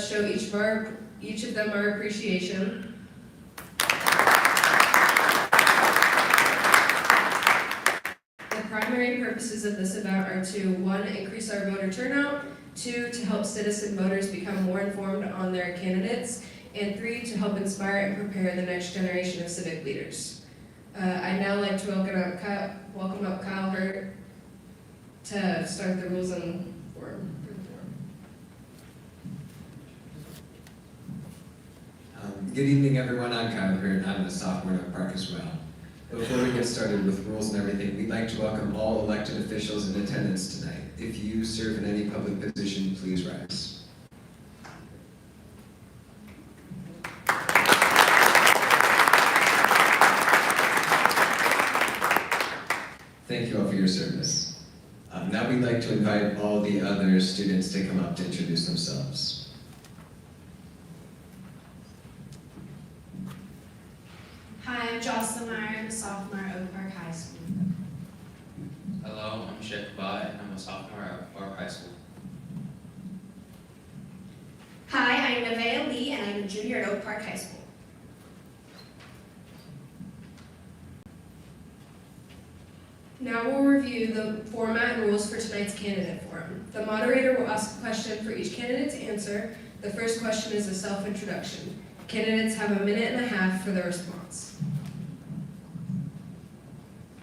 show each of them our appreciation. The primary purposes of this event are to 1, increase our voter turnout, 2, to help citizen voters become more informed on their candidates, and 3, to help inspire and prepare the next generation of civic leaders. I'd now like to welcome up Kyle Hurt to start the rules and forum. Good evening, everyone. I'm Kyle Hurt, and I'm a sophomore at Park as well. Before we get started with rules and everything, we'd like to welcome all elected officials in attendance tonight. If you serve in any public position, please rise. Thank you all for your service. Now we'd like to invite all the other students to come up to introduce themselves. Hi, I'm Jocelyn Meyer. I'm a sophomore at Oak Park High School. Hello, I'm Sheikh Ba, and I'm a sophomore at Oak Park High School. Hi, I'm Nevaeh Lee, and I'm a junior at Oak Park High School. Now we'll review the format and rules for tonight's candidate forum. The moderator will ask a question for each candidate to answer. The first question is a self-introduction. Candidates have 1.5 minutes for their response.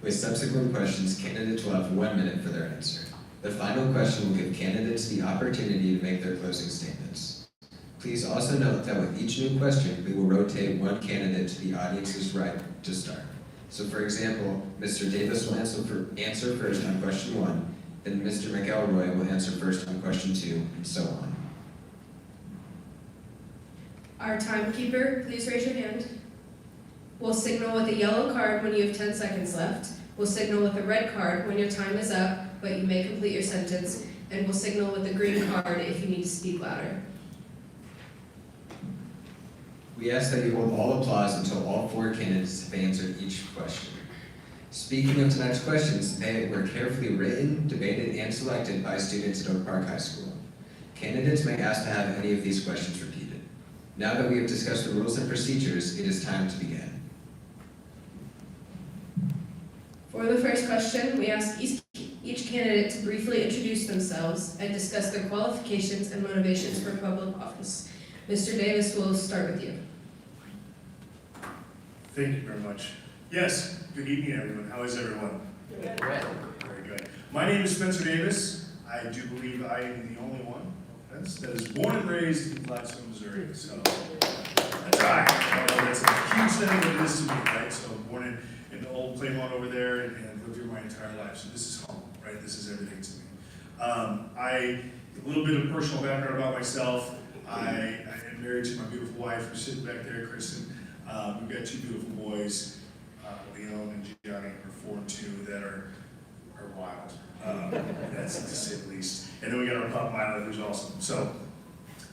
With subsequent questions, candidates will have 1 minute for their answer. The final question will give candidates the opportunity to make their closing statements. Please also note that with each new question, we will rotate one candidate to the audience's right to start. So for example, Mr. Davis will answer first on question 1, then Mr. McElroy will answer first on question 2, and so on. Our timekeeper, please raise your hand. We'll signal with a yellow card when you have 10 seconds left. We'll signal with a red card when your time is up, but you may complete your sentence. And we'll signal with a green card if you need to speak louder. We ask that you hold all applause until all 4 candidates have answered each question. Speaking of tonight's questions, they were carefully written, debated, and selected by students at Oak Park High School. Candidates may ask to have any of these questions repeated. Now that we have discussed the rules and procedures, it is time to begin. For the first question, we ask each candidate to briefly introduce themselves and discuss their qualifications and motivations for public office. Mr. Davis, will start with you. Thank you very much. Yes, good evening, everyone. How is everyone? Good. Very good. My name is Spencer Davis. I do believe I am the only one that is born and raised in Blacksville, Missouri. So that's right. That's a huge thing that it is to me, right? So I'm born in the old Claymont over there and lived here my entire life. So this is home, right? This is everything to me. A little bit of personal background about myself. I am married to my beautiful wife, who's sitting back there, Kristen. We've got 2 beautiful boys, Leon and Gianni, are 4 and 2, that are wild. That's to say the least. And then we got our pup Milo, who's awesome. So,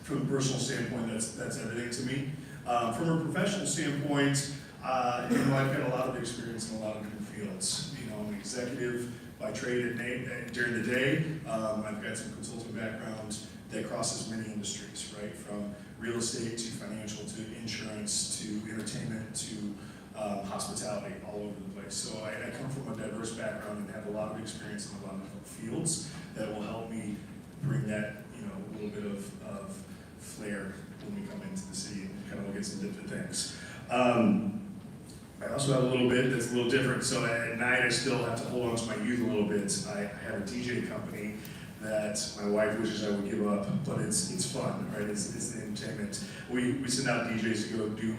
from a personal standpoint, that's everything to me. From a professional standpoint, I've got a lot of experience in a lot of different fields. I'm an executive by trade during the day. I've got some consulting background that crosses many industries, right? From real estate to financial to insurance to entertainment to hospitality, all over the place. So I come from a diverse background and have a lot of experience in a lot of different fields that will help me bring that, a little bit of flair when we come into the city and kind of look at some different things. I also have a little bit that's a little different. So at night I still have to hold on to my youth a little bit. I have a DJ company that my wife wishes I would give up, but it's fun, right? It's the entertainment. We send out DJs to go do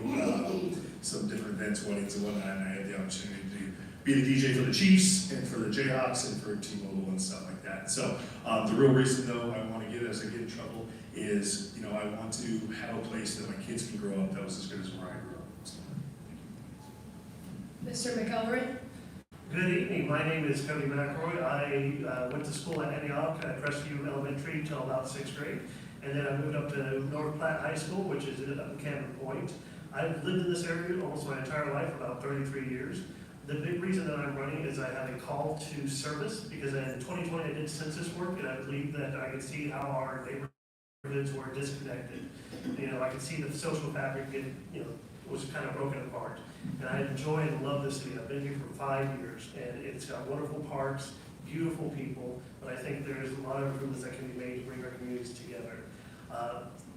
some different events, weddings and whatnot, and I had the opportunity to be the DJ for the Chiefs and for the Jayhawks and for T-Mobile and stuff like that. So the real reason though I want to get as I get in trouble is, I want to have a place that my kids can grow up that was as good as where I grew up. So, Mr. McElroy. Good evening. My name is Cody McElroy. I went to school at Antioch at Crestview Elementary until about 6th grade, and then I moved up to North Platte High School, which is up in Cannon Point. I've lived in this area almost my entire life, about 33 years. The big reason that I'm running is I have a call to service because in 2020 I did census work, and I believe that I could see how our neighborhood neighborhoods were disconnected. I could see the social fabric get, was kind of broken apart. And I enjoy and love this city. I've been here for 5 years, and it's got wonderful parks, beautiful people, but I think there's a lot of improvements that can be made to bring our communities together.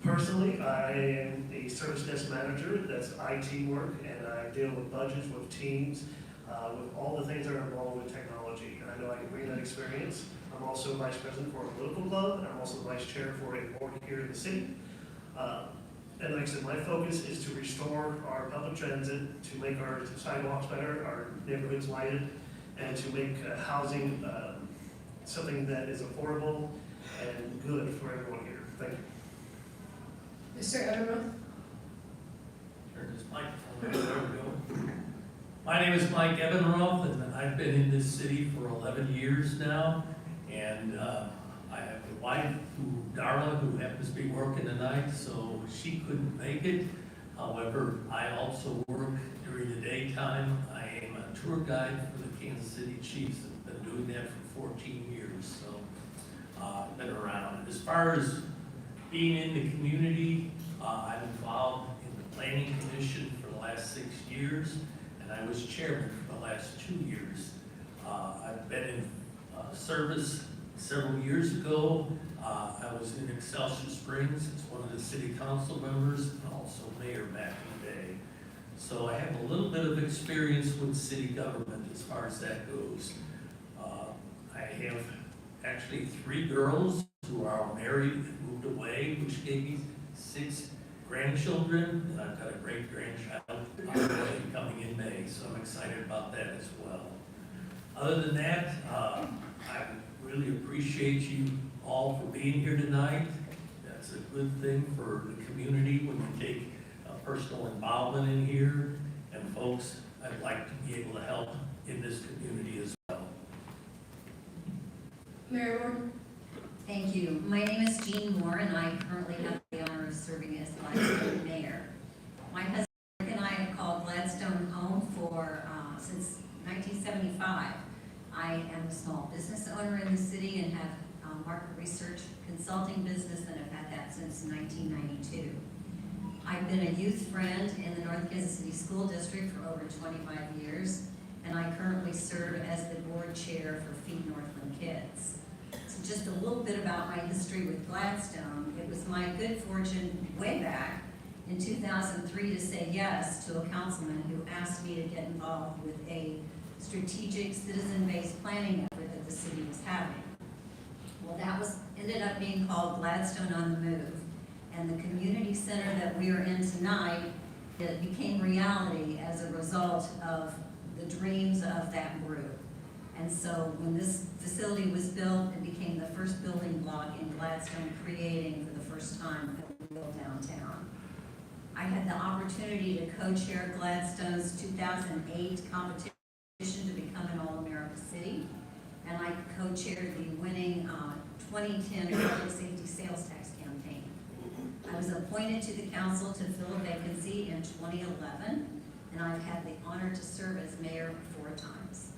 Personally, I am a service desk manager. That's IT work, and I deal with budgets, with teams, with all the things that are involved with technology. And I know I can bring that experience. I'm also vice president for a political club, and I'm also the vice chair for a board here in the city. And like I said, my focus is to restore our public transit, to make our sidewalks better, our neighborhoods lighted, and to make housing something that is affordable and good for everyone here. Thank you. Mr. Edelman? Turn this microphone on. There we go. My name is Mike Ebenroth, and I've been in this city for 11 years now. And I have a wife, Darla, who happens to be working tonight, so she couldn't make it. However, I also work during the daytime. I am a tour guide for the Kansas City Chiefs. I've been doing that for 14 years, so I've been around. As far as being in the community, I'm involved in the Planning Commission for the last 6 years, and I was chairman for the last 2 years. I've been in service several years ago. I was in Excelsior Springs as one of the city council members and also mayor back in the day. So I have a little bit of experience with city government as far as that goes. I have actually 3 girls who are all married and moved away, which gave me 6 grandchildren, and I've got a great-grandchild on the way coming in May, so I'm excited about that as well. Other than that, I really appreciate you all for being here tonight. That's a good thing for the community when you take personal involvement in here. And folks, I'd like to be able to help in this community as well. Mayor Moore? Thank you. My name is Jean Moore, and I currently have the honor of serving as Gladstone Mayor. My husband and I have called Gladstone home since 1975. I am a small business owner in the city and have a market research consulting business, and have had that since 1992. I've been a youth friend in the North Kansas City School District for over 25 years, and I currently serve as the board chair for Feed Northland Kids. So just a little bit about my history with Gladstone. It was my good fortune way back in 2003 to say yes to a councilman who asked me to get involved with a strategic citizen-based planning effort that the city was having. Well, that ended up being called Gladstone on the Move. And the community center that we are in tonight, it became reality as a result of the dreams of that group. And so when this facility was built, it became the first building block in Gladstone, creating for the first time a real downtown. I had the opportunity to co-chair Gladstone's 2008 competition to become an All-America City, and I co-chaired the winning 2010 public safety sales tax campaign. I was appointed to the council to fill a vacancy in 2011, and I've had the honor to serve as mayor 4 times.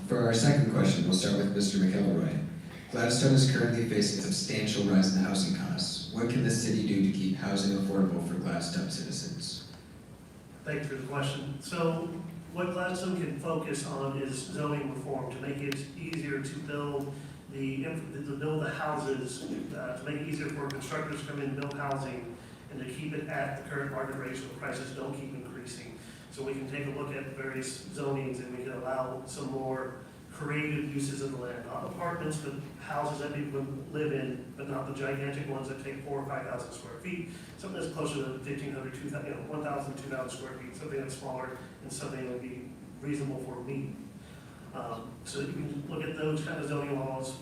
For our second question, we'll start with Mr. McElroy. Gladstone is currently facing a substantial rise in housing costs. What can the city do to keep housing affordable for Gladstone citizens? Thank you for the question. So what Gladstone can focus on is zoning reform to make it easier to build the houses, to make it easier for constructors to come in and build housing, and to keep it at the current market rate so the prices don't keep increasing. So we can take a look at various zonings, and we can allow some more creative uses of the land, not apartments, but houses that people live in, but not the gigantic ones that take 4,000 or 5,000 square feet. Something that's closer to 1,500, 2,000, 1,000, 2,000 square feet, something that's smaller and something that would be reasonable for me. So you can look at those kind of zoning laws.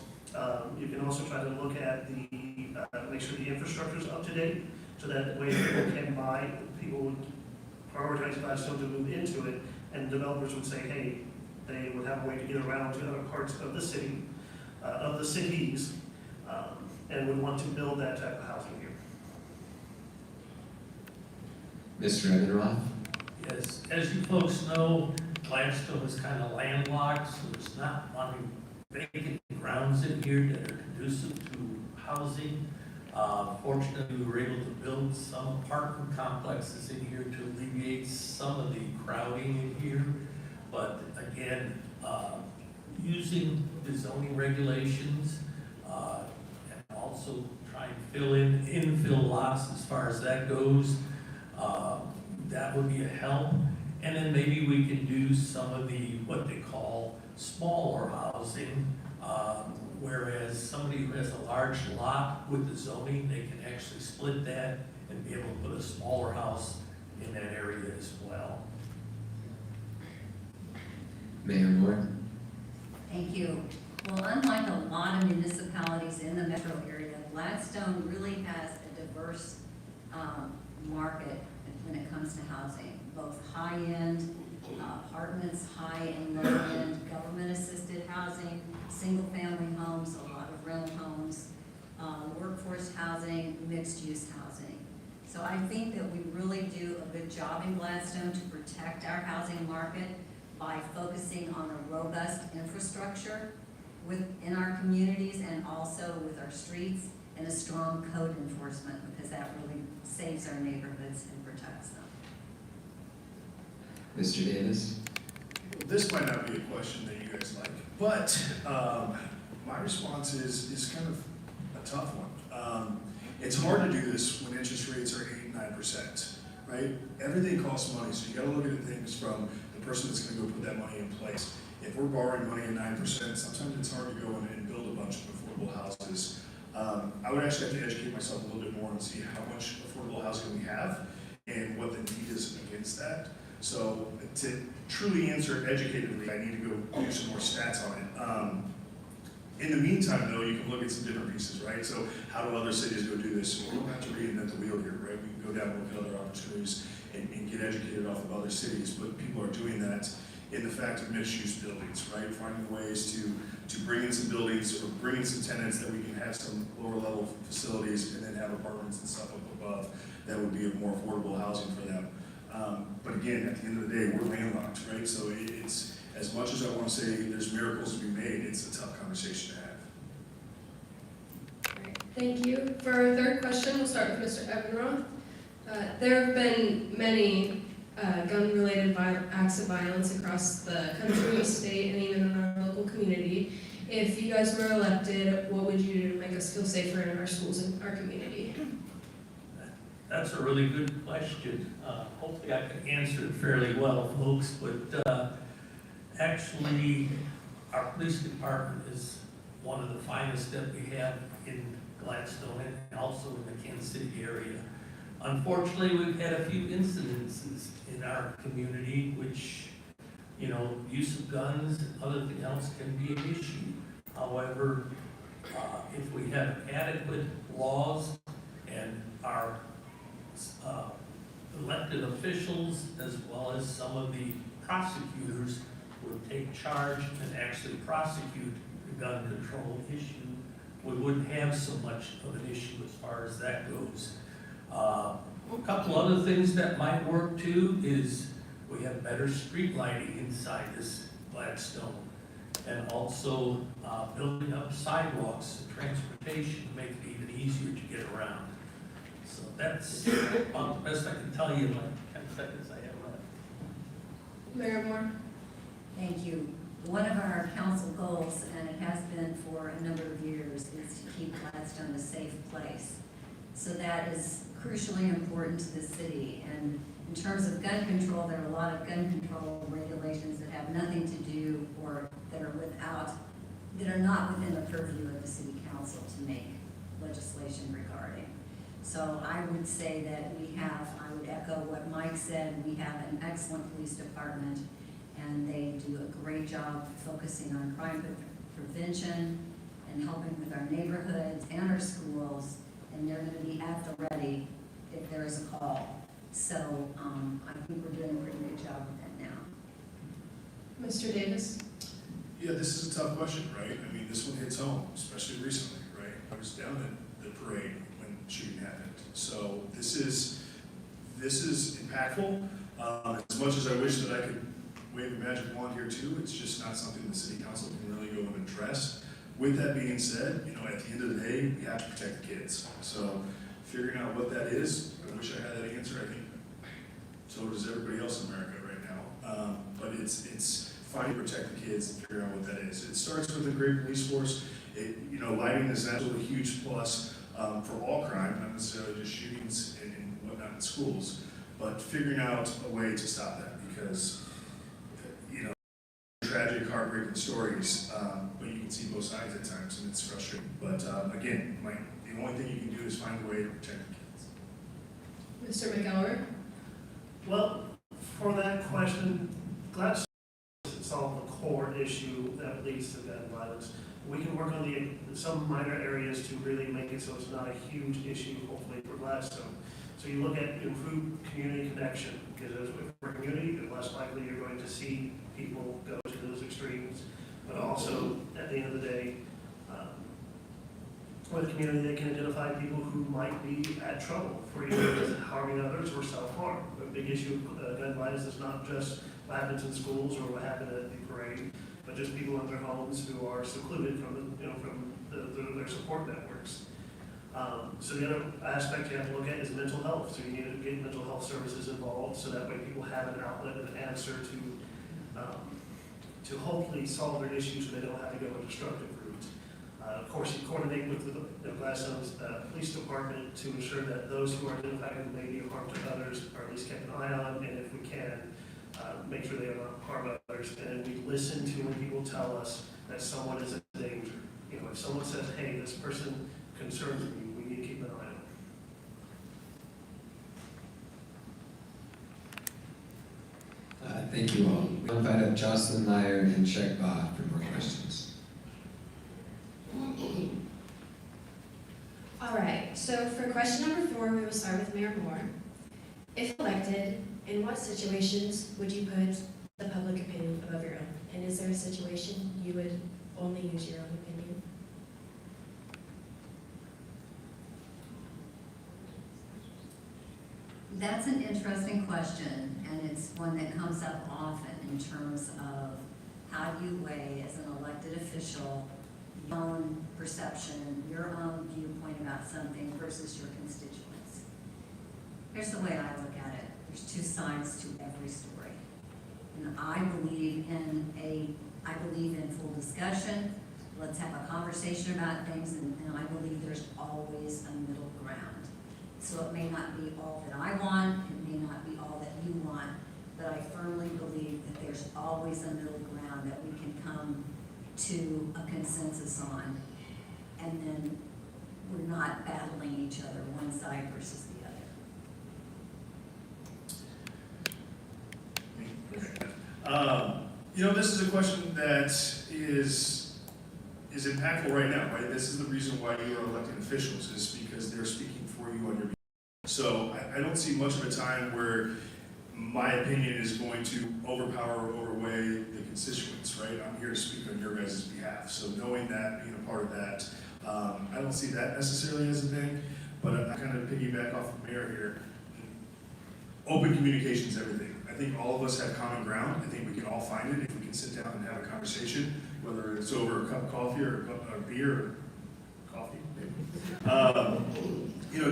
You can also try to look at make sure the infrastructure is up to date, so that way people can buy, people would prioritize Gladstone to move into it, and developers would say, hey, they would have a way to get around to other parts of the city, of the cities, and would want to build that type of housing here. Mr. Ebenroth? Yes, as you folks know, Gladstone is kind of landlocked, so there's not many vacant grounds in here that are conducive to housing. Fortunately, we were able to build some apartment complexes in here to alleviate some of the crowding in here. But again, using the zoning regulations, and also trying to fill in infill lots as far as that goes, that would be a help. And then maybe we can do some of the, what they call smaller housing, whereas somebody who has a large lot with the zoning, they can actually split that and be able to put a smaller house in that area as well. Mayor Moore? Thank you. Well, unlike a lot of municipalities in the metro area, Gladstone really has a diverse market when it comes to housing, both high-end apartments, high and low-end government-assisted housing, single-family homes, a lot of rental homes, workforce housing, mixed-use housing. So I think that we really do a good job in Gladstone to protect our housing market by focusing on a robust infrastructure within our communities and also with our streets and a strong code enforcement, because that really saves our neighborhoods and protects them. Mr. Davis? This might not be a question that you guys like, but my response is kind of a tough one. It's hard to do this when interest rates are 8-9%, right? Everything costs money, so you gotta look at things from the person that's gonna go put that money in place. If we're borrowing money at 9%, sometimes it's hard to go in and build a bunch of affordable houses. I would actually have to educate myself a little bit more and see how much affordable housing we have and what the need is against that. So to truly answer it educatedly, I need to go do some more stats on it. In the meantime, though, you can look at some different pieces, right? So how do other cities go do this? So we don't have to reinvent the wheel here, right? We can go down and look at other opportunities and get educated off of other cities, but people are doing that in the fact of mixed-use buildings, right? Finding ways to bring in some buildings or bring in some tenants that we can have some lower-level facilities and then have apartments and stuff up above that would be a more affordable housing for them. But again, at the end of the day, we're landlocked, right? So it's, as much as I want to say there's miracles to be made, it's a tough conversation to have. Great. Thank you. For our third question, we'll start with Mr. Ebenroth. There have been many gun-related acts of violence across the country, state, and even in our local community. If you guys were elected, what would you do to make us feel safer in our schools and our community? That's a really good question. Hopefully I can answer it fairly well, folks, but actually, our police department is one of the finest that we have in Gladstone and also in the Kansas City area. Unfortunately, we've had a few incidences in our community which, use of guns and other things else can be an issue. However, if we have adequate laws and our elected officials, as well as some of the prosecutors, would take charge and actually prosecute the gun control issue, we wouldn't have so much of an issue as far as that goes. A couple other things that might work too is we have better street lighting inside this Gladstone, and also building up sidewalks and transportation to make it even easier to get around. So that's about the best I can tell you in like 10 seconds I have left. Mayor Moore? Thank you. One of our council goals, and it has been for a number of years, is to keep Gladstone a safe place. So that is crucially important to the city. And in terms of gun control, there are a lot of gun control regulations that have nothing to do or that are not within the purview of the city council to make legislation regarding. So I would say that I would echo what Mike said, we have an excellent police department, and they do a great job focusing on crime prevention and helping with our neighborhoods and our schools, and they're going to be at the ready if there is a call. So I think we're doing a pretty good job with that now. Mr. Davis? Yeah, this is a tough question, right? I mean, this one hits home, especially recently, right? I was down at the parade when shooting happened. So this is this is impactful. As much as I wish that I could wave a magic wand here too, it's just not something the city council can really go and address. With that being said, at the end of the day, we have to protect the kids. So figuring out what that is, I wish I had that answer. I think so does everybody else in America right now. But it's finding to protect the kids and figuring out what that is. It starts with a great police force. Lighting is absolutely a huge plus for all crime, not necessarily just shootings and whatnot in schools, but figuring out a way to stop that because, tragic, heartbreaking stories, but you can see both sides at times and it's frustrating. But again, the only thing you can do is find a way to protect the kids. Mr. McElroy? Well, for that question, Gladstone doesn't solve the core issue that leads to gun violence. We can work on some minor areas to really make it so it's not a huge issue, hopefully, for Gladstone. So you look at improved community connection, because if we're a community, the less likely you're going to see people go to those extremes. But also, at the end of the day, with a community, they can identify people who might be at trouble for either harming others or self-harm. A big issue of gun violence is not just what happens in schools or what happened at the parade, but just people in their homes who are secluded from their support networks. So the other aspect you have to look at is mental health. So you need to get mental health services involved so that way people have an outlet and an answer to hopefully solve their issues so they don't have to go a destructive route. Of course, you coordinate with the Gladstone's police department to ensure that those who are identified who may be a harm to others are at least kept an eye on, and if we can, make sure they do not harm others. And we listen to when people tell us that someone is a danger. If someone says, hey, this person concerns me, we need to keep an eye on them. Thank you all. We'll invite up Jocelyn Meyer and Sheikh Bah for more questions. All right, so for question number 4, we will start with Mayor Moore. If elected, in what situations would you put the public opinion above your own? And is there a situation you would only use your own opinion? That's an interesting question, and it's one that comes up often in terms of how do you weigh as an elected official your own perception, your own viewpoint about something versus your constituents. Here's the way I look at it. There's two sides to every story. And I believe in full discussion. Let's have a conversation about things, and I believe there's always a middle ground. So it may not be all that I want, it may not be all that you want, but I firmly believe that there's always a middle ground that we can come to a consensus on, and then we're not battling each other, one side versus the other. This is a question that is impactful right now, right? This is the reason why you are elected officials, is because they're speaking for you on your behalf. So I don't see much of a time where my opinion is going to overpower or overweigh the constituents, right? I'm here to speak on your guys' behalf. So knowing that, being a part of that, I don't see that necessarily as a thing, but I kind of piggyback off of Mayor here. Open communication is everything. I think all of us have common ground. I think we can all find it if we can sit down and have a conversation, whether it's over a cup of coffee or a beer or coffee, maybe.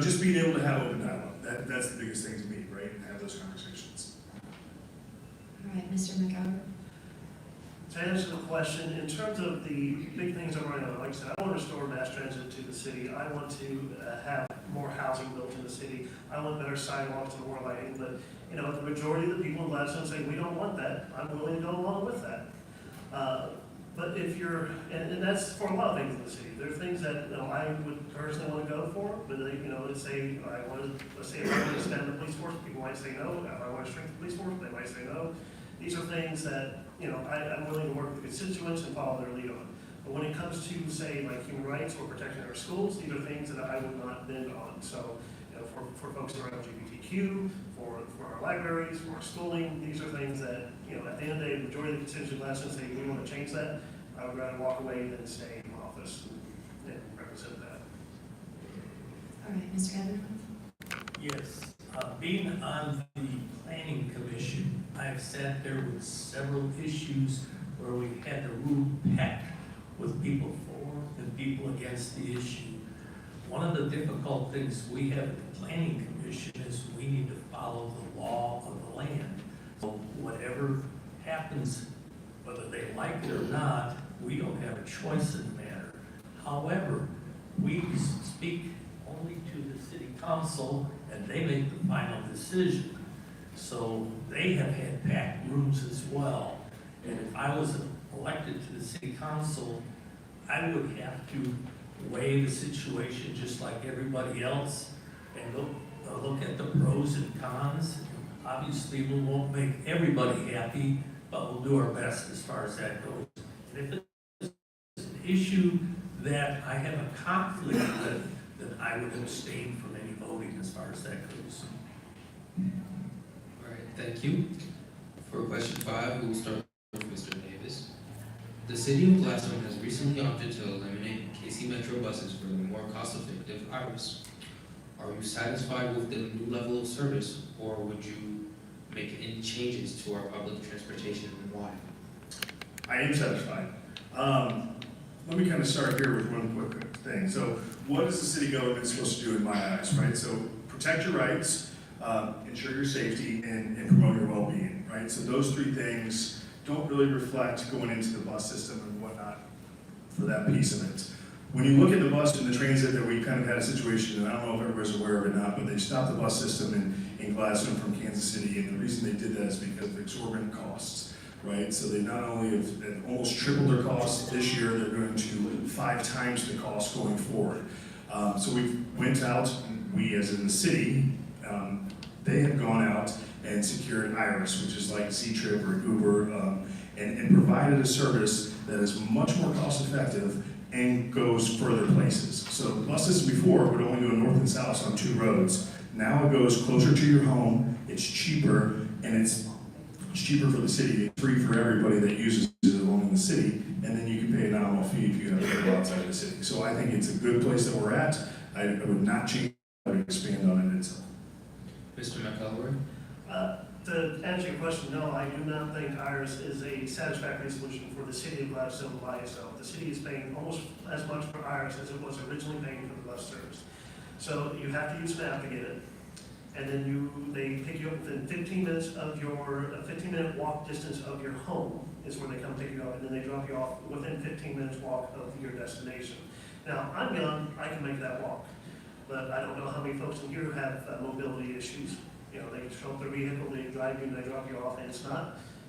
Just being able to have open dialogue. That's the biggest thing to me, right? And have those conversations. All right, Mr. McElroy. To answer the question, in terms of the big things I'm working on, like I said, I want to restore mass transit to the city. I want to have more housing built in the city. I want better sidewalks and more lighting. But, the majority of the people in Gladstone say, we don't want that. I'm willing to go along with that. But if you're, and that's for a lot of things in the city. There are things that I would personally want to go for, but let's say if I want to expand the police force, people might say no. If I want to shrink the police force, they might say no. These are things that I'm willing to work with constituents and follow their lead on. But when it comes to say like human rights or protecting our schools, these are things that I would not bend on. So for folks that are LGBTQ, for our libraries, for our schooling, these are things that at the end of the day, the majority of the constituents in Gladstone say we want to change that. I would rather walk away than stay in office and represent that. All right, Mr. Evans. Yes, Being on the planning commission, I've sat there with several issues where we had to rule peck with people for and people against the issue. One of the difficult things we have at the planning commission is we need to follow the law of the land. So whatever happens, whether they like it or not, we don't have a choice in the matter. However, we speak only to the city council and they make the final decision. So they have had packed rooms as well. And if I was elected to the city council, I would have to weigh the situation just like everybody else and look at the pros and cons. Obviously, we won't make everybody happy, but we'll do our best as far as that goes. And if it's an issue that I have a conflict with, then I would abstain from any voting as far as that goes. All right, thank you. For question 5, we will start with Mr. Davis. The city of Gladstone has recently opted to eliminate KC Metro buses for the more cost-effective Iris. Are you satisfied with the new level of service, or would you make any changes to our public transportation and why? I am satisfied. Let me kind of start here with one quick thing. So what is the city government supposed to do in my eyes, right? So protect your rights, ensure your safety, and promote your well-being, right? So those 3 things don't really reflect going into the bus system and whatnot for that piece of it. When you look at the bus and the transit, that we kind of had a situation, and I don't know if everybody's aware of it or not, but they stopped the bus system in Gladstone from Kansas City, and the reason they did that is because of exorbitant costs, right? So they not only have almost tripled their costs this year, they're going to 5 times the cost going forward. So we went out, we as in the city, they have gone out and secured Iris, which is like C-Trip or Uber, and provided a service that is much more cost effective and goes further places. So the bus system before would only go north and south on 2 roads. Now it goes closer to your home, it's cheaper, and it's cheaper for the city, it's free for everybody that uses it along in the city, and then you can pay a nominal fee if you have to go outside of the city. So I think it's a good place that we're at. I would not change, I would expand on it itself. Mr. McElroy? To answer your question, no, I do not think Iris is a satisfactory solution for the city of Gladstone by itself. The city is paying almost as much for Iris as it was originally paying for the bus service. So you have to use SNAP to get it, and then they pick you up within 15 minutes of your 15-minute walk distance of your home is where they come pick you up, and then they drop you off within 15 minutes walk of your destination. Now, I'm young, I can make that walk, but I don't know how many folks in here have mobility issues. You know, they show up their vehicle, they drive you, and they drop you off, and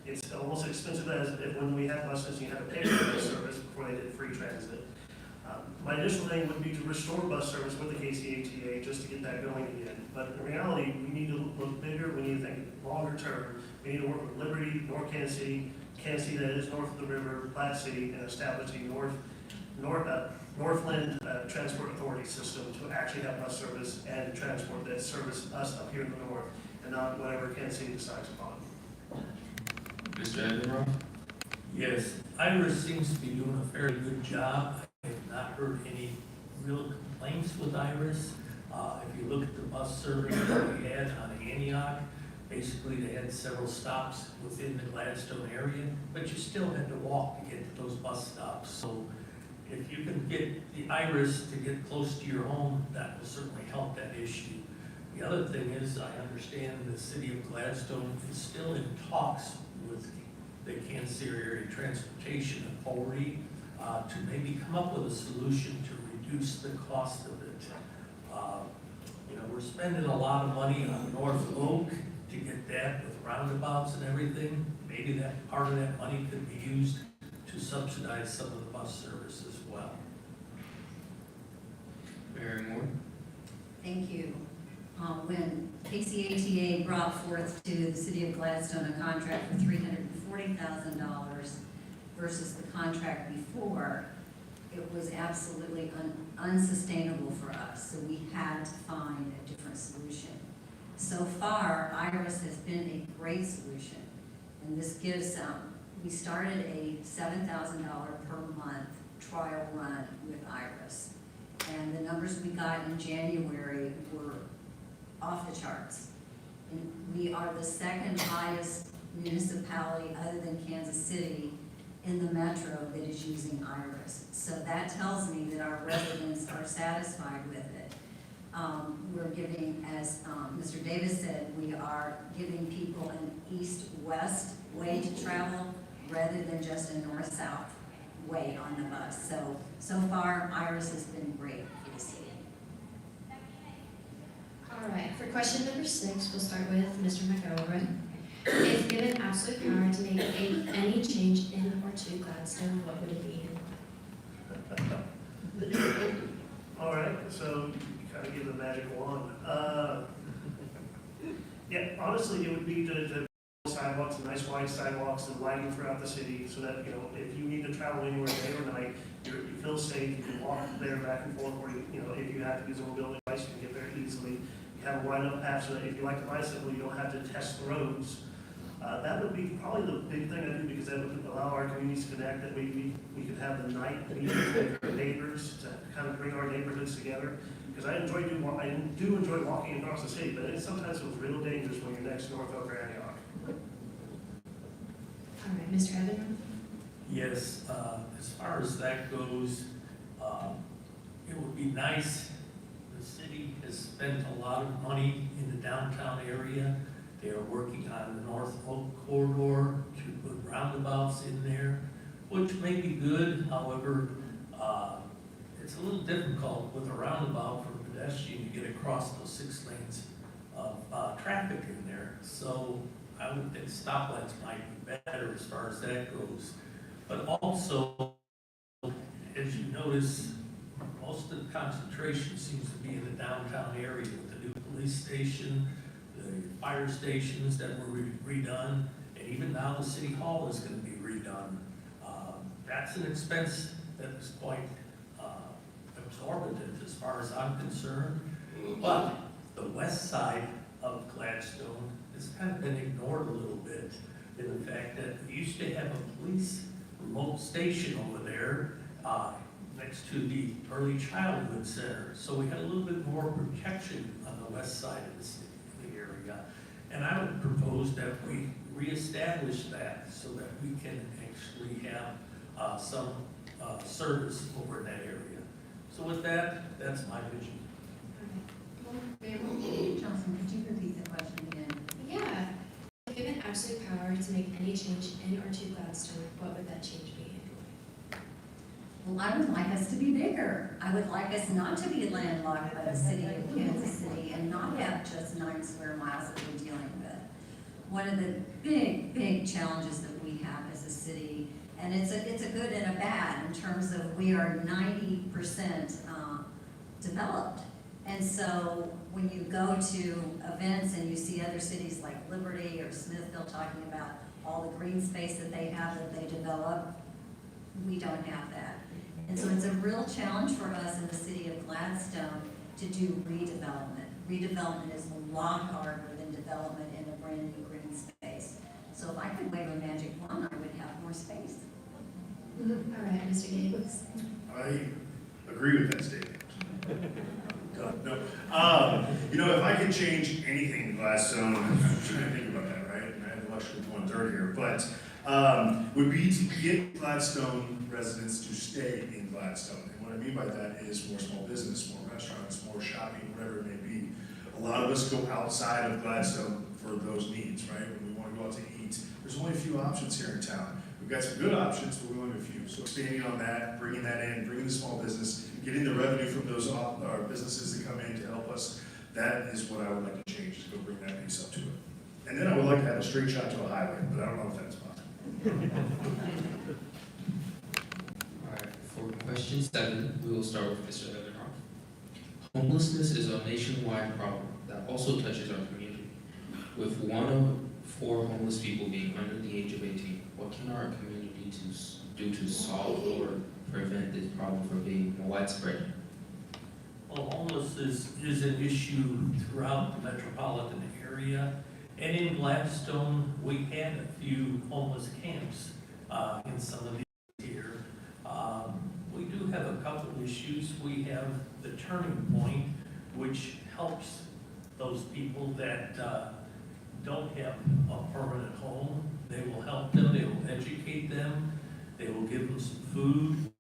it's almost as expensive as when we had buses, you had to pay for the service before they did free transit. My initial thing would be to restore bus service with the KCATA just to get that going again. But in reality, we need to look bigger, we need to think longer term. We need to work with Liberty, North Kansas City that is north of the river, Platte City, and establish a Northland Transport Authority system to actually have bus service and transport that service us up here in the north, and not whatever Kansas City decides upon. Mr. Ebenroth? Yes, Iris seems to be doing a fairly good job. I have not heard any real complaints with Iris. If you look at the bus service that we had on Antioch, basically they had several stops within the Gladstone area, but you still had to walk to get to those bus stops. So if you can get the Iris to get close to your home, that will certainly help that issue. The other thing is, I understand the city of Gladstone is still in talks with the Kansas City Area Transportation Authority to maybe come up with a solution to reduce the cost of it. We're spending a lot of money on North Oak to get that with roundabouts and everything. Maybe that part of that money could be used to subsidize some of the bus service as well. Mary Moore? Thank you. When KCATA brought forth to the city of Gladstone a contract for $340,000 versus the contract before, it was absolutely unsustainable for us, so we had to find a different solution. So far, Iris has been a great solution, and this gives, we started a $7,000 per month trial run with Iris, and the numbers we got in January were off the charts. And we are the second highest municipality other than Kansas City in the metro that is using Iris. So that tells me that our residents are satisfied with it. We're giving, as Mr. Davis said, we are giving people an east-west way to travel rather than just a north-south way on the bus. So far, Iris has been great for the city. All right, for question number 6, we'll start with Mr. McElroy. If given absolute power to make any change in or to Gladstone, what would it be and why? All right, so you kind of give the magic wand. Yeah, honestly, it would be to sidewalks, and nice wide sidewalks and lighting throughout the city so that, you know, if you need to travel anywhere day or night, you feel safe, you can walk there back and forth, or, you know, if you have to use a mobility device, you can get there easily. You have a wide enough path so that if you like to bicycle, you don't have to test the roads. That would be probably the big thing I do, because that would allow our communities to connect, that we could have the night meetings with our neighbors to kind of bring our neighborhoods together. Because I do enjoy walking across the city, but it sometimes feels real dangerous when you're next to North Oak or Antioch. All right, Mr. Evans? Yes, as far as that goes, it would be nice. The city has spent a lot of money in the downtown area. They are working on the North Oak corridor to put roundabouts in there, which may be good. However, it's a little difficult with a roundabout for a pedestrian to get across those 6 lanes of traffic in there. So I would think stoplights might be better as far as that goes. But also, as you notice, most of the concentration seems to be in the downtown area with the new police station, the fire stations that were redone, and even now the city hall is going to be redone. That's an expense that is quite exorbitant as far as I'm concerned. But the west side of Gladstone has kind of been ignored a little bit in the fact that we used to have a police remote station over there next to the early childhood center. So we had a little bit more protection on the west side of the area. And I would propose that we reestablish that so that we can actually have some service over in that area. So with that, that's my vision. Johnson, could you repeat the question again? Yeah. If given absolute power to make any change in or to Gladstone, what would that change be and Well, I would like us to be bigger. I would like us not to be landlocked by the city of Kansas City and not have just 9 square miles that we're dealing with. One of the big challenges that we have as a city, and it's a good and a bad in terms of we are 90% developed. And so when you go to events and you see other cities like Liberty or Smithville talking about all the green space that they have that they develop, we don't have that. And so it's a real challenge for us in the city of Gladstone to do redevelopment. Redevelopment is a lot harder than development in a brand new green space. So if I could wave a magic wand, I would have more space. why? All right, Mr. Gates? I agree with that statement. No. You know, if I could change anything in Gladstone, I'm trying to think about that, right? And I have the luxury of 1/3 here, but would be to get Gladstone residents to stay in Gladstone. And what I mean by that is more small business, more restaurants, more shopping, whatever it may be. A lot of us go outside of Gladstone for those needs, right? When we want to go out to eat, there's only a few options here in town. We've got some good options, but we only have a few. So expanding on that, bringing that in, bringing the small business, getting the revenue from those our businesses that come in to help us, that is what I would like to change, is go bring that piece up to it. And then I would like to have a straight shot to a highway, but I don't know if that's possible. Alright, for question 7, we will start with Mr. Evanoff. Homelessness is a nationwide problem that also touches our community. With 1 of 4 homeless people being under the age of 18, what can our community do to solve or prevent this problem from being more widespread? Well, homelessness is an issue throughout the metropolitan area. And in Gladstone, we had a few homeless camps in some of these here. We do have a couple issues. We have the Turning Point, which helps those people that don't have a permanent home. They will help them, they will educate them, they will give them some food.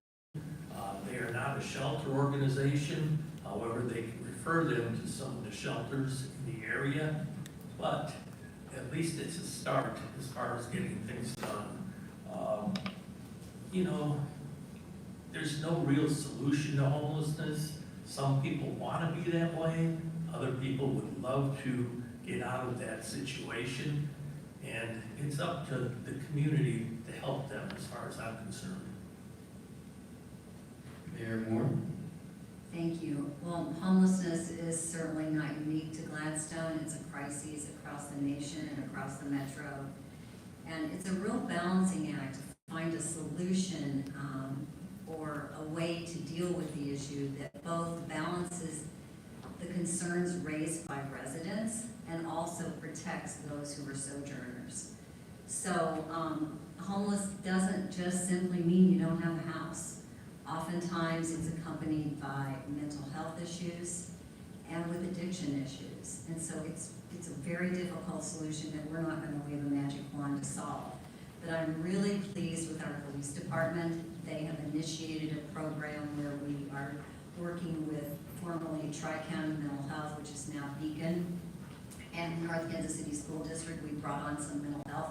They are not a shelter organization, however, they can refer them to some of the shelters in the area, but at least it's a start as far as getting things done. You know, there's no real solution to homelessness. Some people want to be that way, other people would love to get out of that situation, and it's up to the community to help them as far as I'm concerned. Mayor Moore? Thank you. Well, homelessness is certainly not unique to Gladstone. It's a crisis across the nation and across the metro. And it's a real balancing act to find a solution or a way to deal with the issue that both balances the concerns raised by residents and also protects those who are sojourners. So homeless doesn't just simply mean you don't have a house. Oftentimes, it's accompanied by mental health issues and with addiction issues. And so it's a very difficult solution that we're not going to wave a magic wand to solve. But I'm really pleased with our police department. They have initiated a program where we are working with formerly Tri-County Mental Health, which is now Beacon, and North Kansas City School District. We brought on some mental health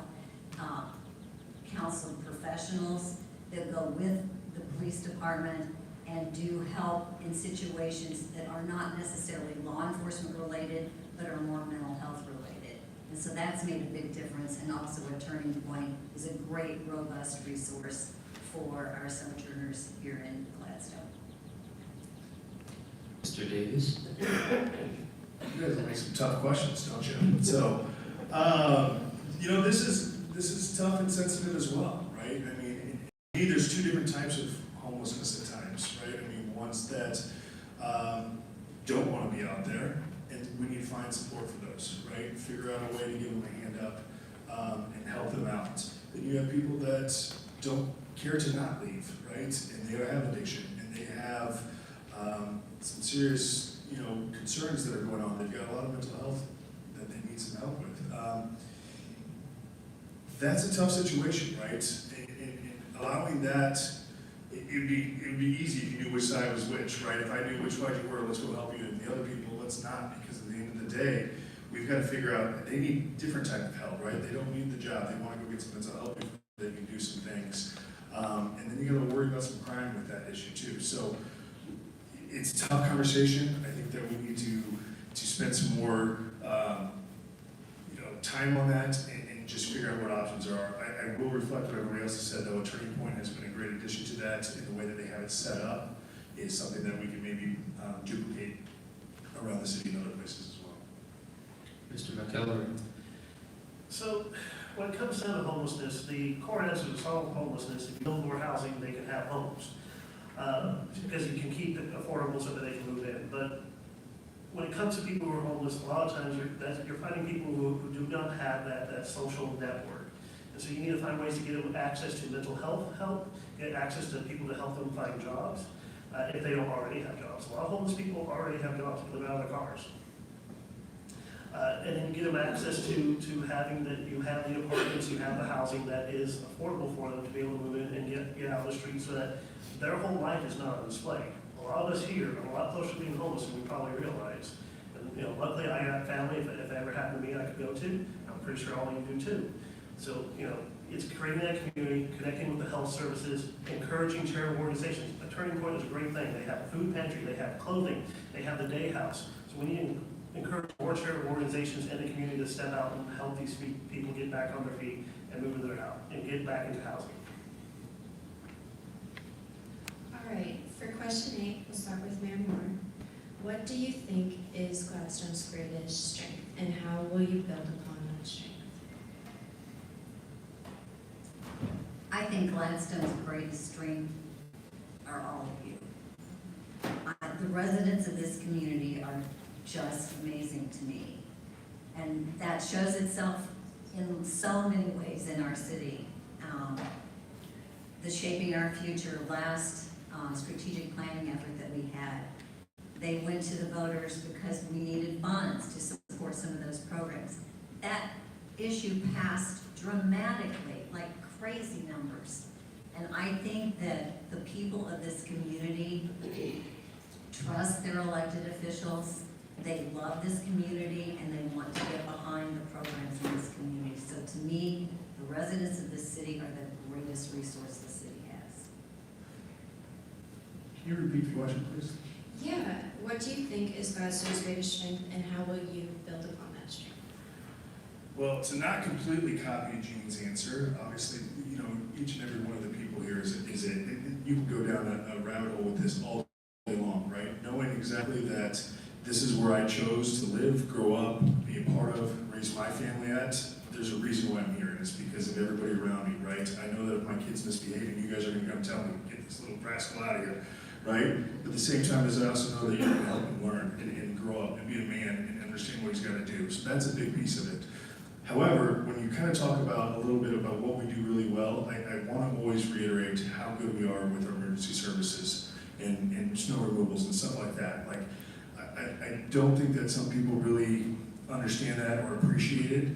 counsel professionals that go with the police department and do help in situations that are not necessarily law enforcement related, but are more mental health related. And so that's made a big difference, and also a Turning Point is a great, robust resource for our sojourners here in Gladstone. Mr. Davis? You guys make some tough questions, don't you? So, you know, this is tough and sensitive as well, right? I mean, there's two different types of homelessness at times, right? I mean, ones that don't want to be out there, and we need to find support for those, right? Figure out a way to give them a hand up and help them out. Then you have people that don't care to not leave, right? And they have addiction, and they have some serious, you know, concerns that are going on. They've got a lot of mental health that they need some help with. That's a tough situation, right? And allowing that, it would be easy if you knew which side was which, right? If I knew which side you were, let's go help you, and the other people, let's not, because at the end of the day, we've got to figure out, they need different type of help, right? They don't need the job, they want to go get some mental help, they can do some things. And then you got to worry about some crime with that issue too. So it's a tough conversation. I think that we need to spend some more, you know, time on that and just figure out what options are. I will reflect what everybody else has said, though. A Turning Point has been a great addition to that, in the way that they have it set up is something that we can maybe duplicate around the city and other places as well. Mr. McKellar? So, when it comes down to homelessness, the core answer to solve homelessness, if you build more housing, they can have homes. Because you can keep it affordable so that they can move in. But when it comes to people who are homeless, a lot of times you're finding people who do not have that social network. And so you need to find ways to get them access to mental health help, get access to people to help them find jobs, if they don't already have jobs. A lot of homeless people already have jobs, live out of their cars. And then you get them access to having that, you have the apartments, you have the housing that is affordable for them to be able to move in and get out of the street, so that their whole life is not on display. A lot of us here are a lot closer to being homeless than we probably realize. And, you know, luckily I got family, if it ever happened to me, I could go to. I'm pretty sure all you do too. So, you know, it's creating that community, connecting with the health services, encouraging charitable organizations. A Turning Point is a great thing. They have a food pantry, they have clothing, they have the day house. So we need to encourage more charitable organizations in the community to step out and help these people get back on their feet and move to their house and get back into housing. All right, for question 8, we'll start with Mayor Moore. What do you think is Gladstone's greatest strength, and how will you build upon that strength? I think Gladstone's greatest strength are all of you. The residents of this community are just amazing to me. And that shows itself in so many ways in our city. The Shaping Our Future last strategic planning effort that we had, they went to the voters because we needed funds to support some of those programs. That issue passed dramatically, like crazy numbers. And I think that the people of this community trust their elected officials, they love this community, and they want to get behind the programs in this community. So to me, the residents of this city are the greatest resource the city has. Can you repeat the question, please? Yeah, what do you think is Gladstone's greatest strength, and how will you build upon that strength? Well, to not completely copy Jean's answer, obviously, you know, each and every one of the people here you can go down a rabbit hole with this all day long, right? Knowing exactly that this is where I chose to live, grow up, be a part of, raise my family at, there's a reason why I'm here, and it's because of everybody around me, right? I know that if my kids misbehave, you guys are gonna come tell me, get this little rascal out of here, right? But at the same time, as I also know that you're gonna help him learn and grow up and be a man and understand what he's gotta do. So that's a big piece of it. However, when you kind of talk about a little bit about what we do really well, I want to always reiterate how good we are with our emergency services and snow removals and stuff like that. Like, I don't think that some people really understand that or appreciate it.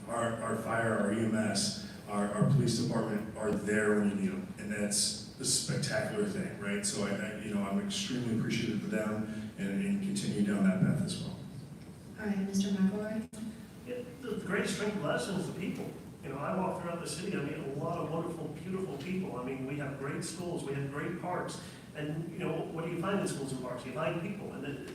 Our fire, our EMS, our police department are there when you need them, and that's a spectacular thing, right? So I'm extremely appreciative of them and continue down that path as well. All right, Mr. McElroy? Yeah, the greatest strength of Gladstone is the people. You know, I walk throughout the city, I meet a lot of wonderful, beautiful people. I mean, we have great schools, we have great parks. And, you know, what do you find in schools and parks? You find people, and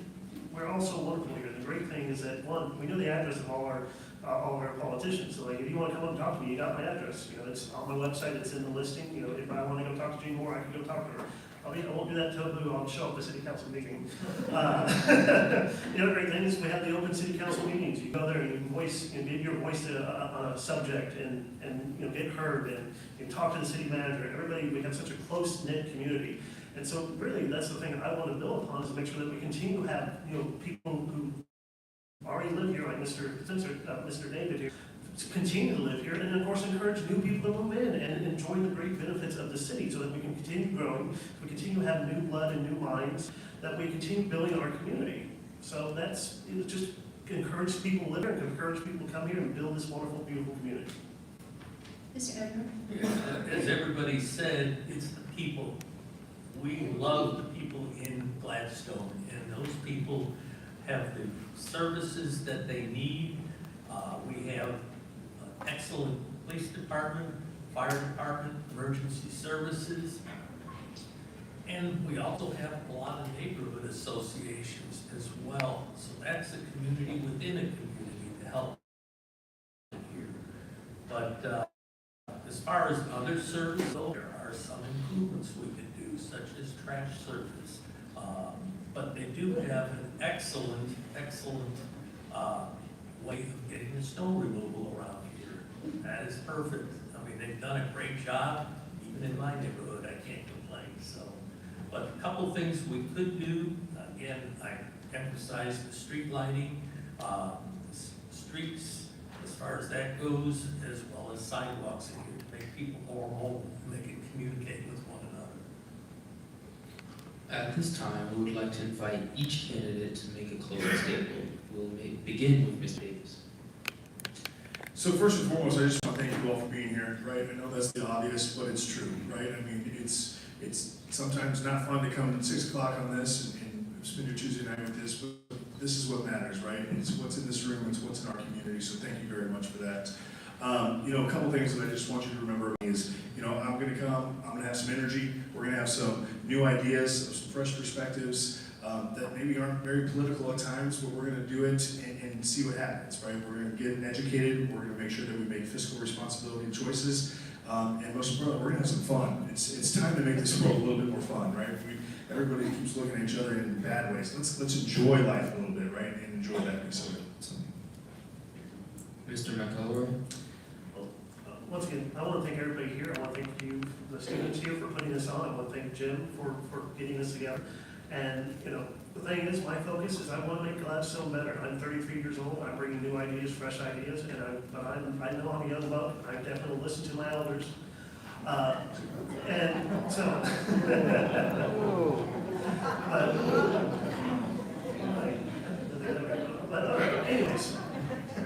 we're all so wonderful here. The great thing is that, one, we know the address of all of our politicians. So, like, if you want to come up and talk to me, you got my address. You know, it's on my website, it's in the listing. You know, if I want to go talk to Jean Moore, I can go talk to her. I won't do that till I'll show up at the city council meeting. The other great thing is we have the open city council meetings. You go there and you voice, give your voice to a subject and get heard, and you talk to the city manager. Everybody, we have such a close-knit community. And so really, that's the thing that I want to build upon, is make sure that we continue to have, people who already live here, like Mr. David here, to continue to live here, and then of course encourage new people to move in and enjoy the great benefits of the city, so that we can continue growing, so we continue to have new blood and new minds, that we continue building our community. So that's, just encourage people to live here, and encourage people to come here and build this wonderful, beautiful community. Mr. Edward? As everybody said, it's the people. We love the people in Gladstone, and those people have the services that they need. We have an excellent police department, fire department, emergency services, and we also have a lot of neighborhood associations as well. So that's a community within a community to help here. But as far as other services, there are some improvements we could do, such as trash service. But they do have an excellent way of getting the snow removal around here. That is perfect. I mean, they've done a great job, even in my neighborhood, I can't complain, so. But a couple things we could do, again, I emphasize the street lighting, streets, as far as that goes, as well as sidewalks in here to make people more mobile, and they can communicate with one another. At this time, we would like to invite each candidate to make a closing statement. We'll begin with Ms. Davis. So first and foremost, I just want to thank you all for being here, right? I know that's the obvious, but it's true, right? I mean, it's sometimes not fun to come at 6 o'clock on this and spend your Tuesday night with this, but this is what matters, right? It's what's in this room, it's what's in our community, so thank you very much for that. A couple things that I just want you to remember is, I'm going to come, I'm going to have some energy, we're going to have some new ideas, some fresh perspectives that maybe aren't very political at times, but we're going to do it and see what happens, right? We're going to get educated, we're going to make sure that we make fiscal responsibility choices, and most importantly, we're going to have some fun. It's time to make this world a little bit more fun, right? Everybody keeps looking at each other in bad ways. Let's enjoy life a little bit, right? And enjoy that piece of it. So. Mr. McElroy. Once again, I want to thank everybody here. I want to thank you, the students here, for putting this on. I want to thank Jim for getting this together. And, the thing is, my focus is I want to make Gladstone better. I'm 33 years old. I'm bringing new ideas, fresh ideas, but I know I'm a young buck. I definitely listen to my elders. And so, but anyways,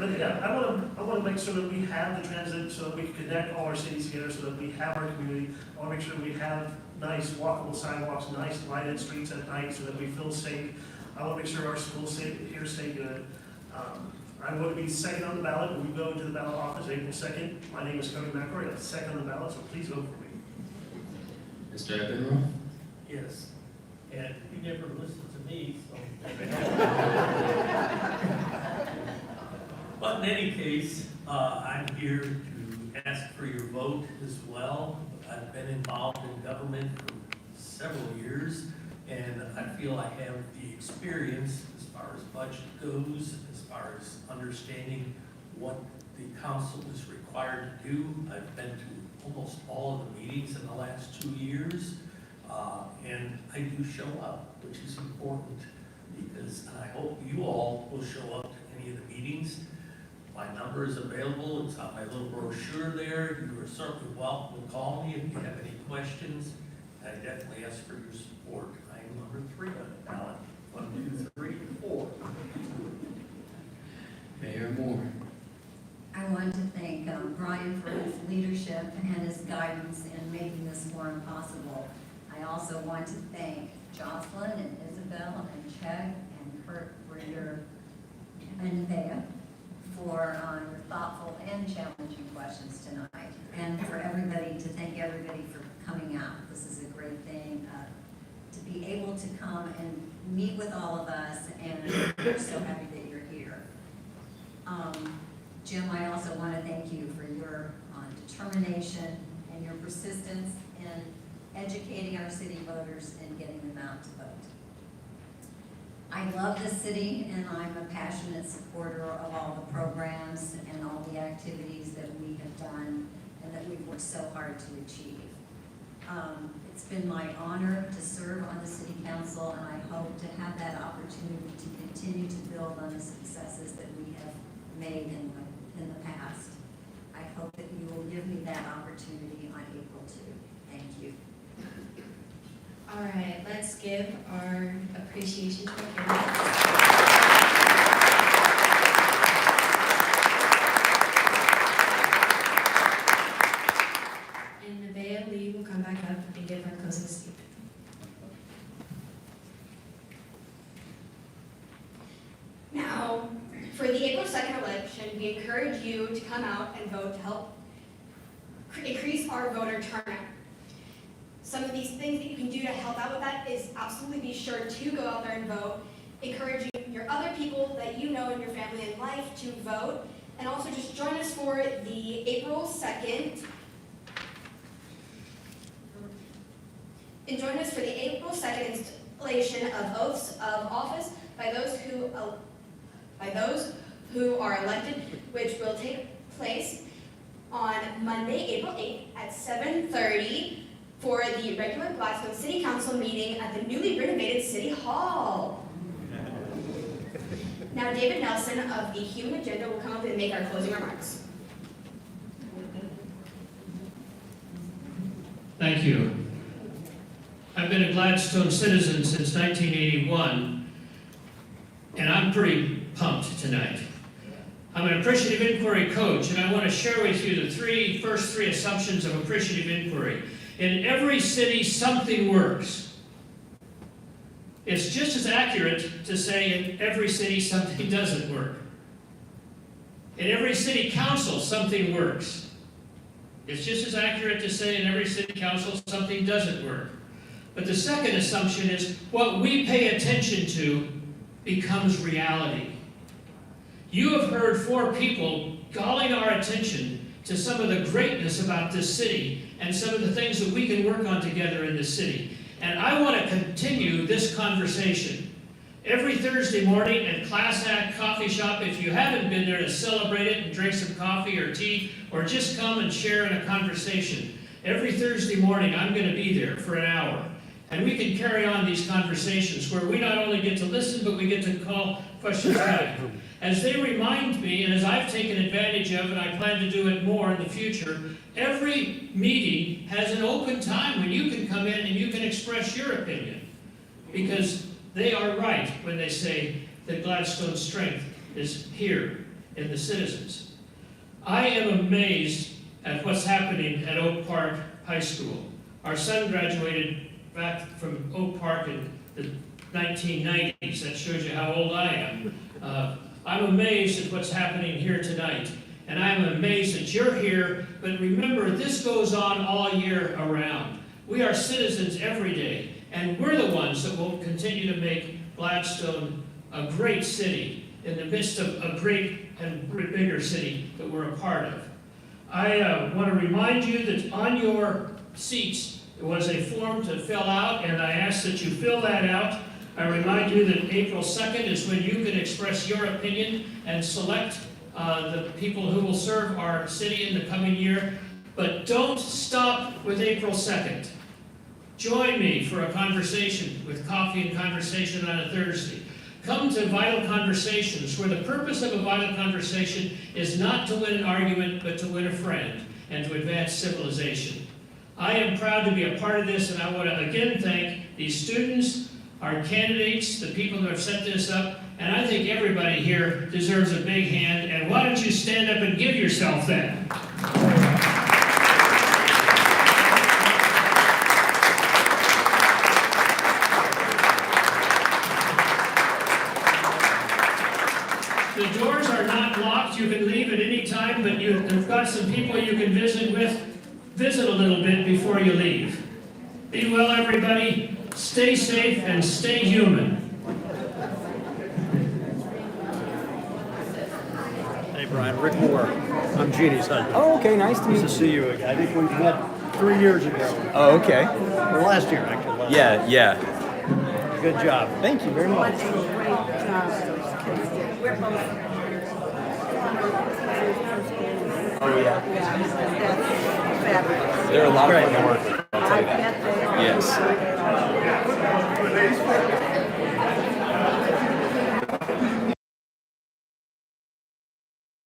But yeah, I wanna make sure that we have the transit, so that we can connect all our cities together, so that we have our community. I wanna make sure that we have nice walkable sidewalks, nice lighted streets at night, so that we feel safe. I wanna make sure our schools here stay good. I'm going to be second on the ballot when we go to the ballot office April 2nd. My name is Cody McElroy, I'm second on the ballot, so please vote for me. Mr. Ebenroth? Yes. And you never listen to me, so. But in any case, I'm here to ask for your vote as well. I've been involved in government for several years, and I feel I have the experience as far as budget goes, as far as understanding what the council is required to do. I've been to almost all of the meetings in the last 2 years, and I do show up, which is important, because I hope you all will show up to any of the meetings. My number is available, it's on my little brochure there. You are certainly welcome to call me if you have any questions. I definitely ask for your support. I am number 3 on the ballot. 1, 2, 3, 4. Mayor Moore? I want to thank Brian for his leadership and his guidance in making this forum possible. I also want to thank Jocelyn and Isabel and Chet and Kurt for and Thea for your thoughtful and challenging questions tonight. And for everybody, to thank everybody for coming out. This is a great thing to be able to come and meet with all of us, and we're so happy that you're here. Jim, I also want to thank you for your determination and your persistence in educating our city voters and getting them out to vote. I love this city, and I'm a passionate supporter of all the programs and all the activities that we have done and that we've worked so hard to achieve. It's been my honor to serve on the city council, and I hope to have that opportunity to continue to build on the successes that we have made in the past. I hope that you will give me that opportunity on April 2. Thank you. All right, let's give our appreciation to our candidates. And Nevaeh Lee will come back up and give our closing statement. Now, for the April 2nd election, we encourage you to come out and vote to help increase our voter turnout. Some of these things that you can do to help out with that is absolutely be sure to go out there and vote, encouraging your other people that you know in your family and life to vote, and also just join us for the April 2nd. And join us for the April 2nd installation of oaths of office by those who are elected, which will take place on Monday, April 8th at 7:30 for the regular Gladstone City Council meeting at the newly renovated City Hall. Now, David Nelson of the Human Agenda will come up and make our closing remarks. Thank you. I've been a Gladstone citizen since 1981, and I'm pretty pumped tonight. I'm an appreciative inquiry coach, and I want to share with you the first three assumptions of appreciative inquiry. In every city, something works. It's just as accurate to say in every city, something doesn't work. In every city council, something works. It's just as accurate to say in every city council, something doesn't work. But the second assumption is what we pay attention to becomes reality. You have heard 4 people calling our attention to some of the greatness about this city and some of the things that we can work on together in this city. And I want to continue this conversation. Every Thursday morning at Class Act Coffee Shop, if you haven't been there to celebrate it and drink some coffee or tea, or just come and share in a conversation, every Thursday morning I'm going to be there for an hour. And we can carry on these conversations where we not only get to listen, but we get to call questions back. As they remind me, and as I've taken advantage of, and I plan to do it more in the future, every meeting has an open time when you can come in and you can express your opinion. Because they are right when they say that Gladstone's strength is here in the citizens. I am amazed at what's happening at Oak Park High School. Our son graduated back from Oak Park in the 1990s. That shows you how old I am. I'm amazed at what's happening here tonight. And I'm amazed that you're here, but remember, this goes on all year around. We are citizens every day, and we're the ones that will continue to make Gladstone a great city in the midst of a great and bigger city that we're a part of. I want to remind you that on your seats there was a form to fill out, and I ask that you fill that out. I remind you that April 2nd is when you can express your opinion and select the people who will serve our city in the coming year. But don't stop with April 2nd. Join me for a conversation with coffee and conversation on a Thursday. Come to Vital Conversations, where the purpose of a vital conversation is not to win an argument, but to win a friend and to advance civilization. I am proud to be a part of this, and I want to again thank these students, our candidates, the people that have set this up, and I think everybody here deserves a big hand. And why don't you stand up and give yourself that? The doors are not locked. You can leave at any time, but you've got some people you can visit with. Visit a little bit before you leave. Be well, everybody. Stay safe and stay human. Hey, Brian, Rick Moore. I'm Jeannie's husband. Oh, okay, nice to meet Nice you. to see you again. I think we met 3 years ago. Oh, okay. Or last year, actually. Yeah. Good job. Thank you very much. Oh, yeah. They're a lot of fun to work with, I'll tell you that. Yes.